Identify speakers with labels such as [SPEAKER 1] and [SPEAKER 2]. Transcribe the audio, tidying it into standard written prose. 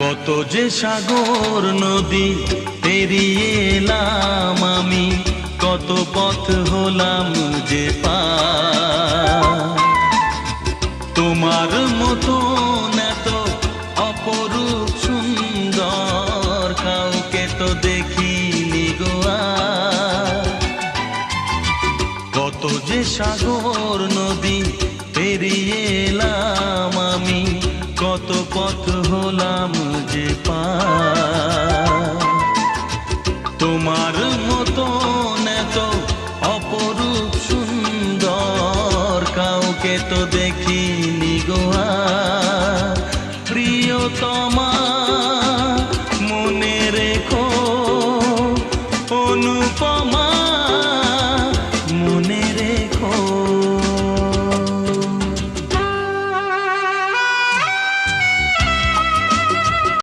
[SPEAKER 1] কত যে সাগর নদী পেরিয়ে এলাম আমি, কত পথ হলাম যে পার। তোমার মতো এত অপরূপ সুন্দর কাউকে তো দেখিনি গো আর। কত যে সাগর নদী পেরিয়ে এলাম আমি, কত পথ হলাম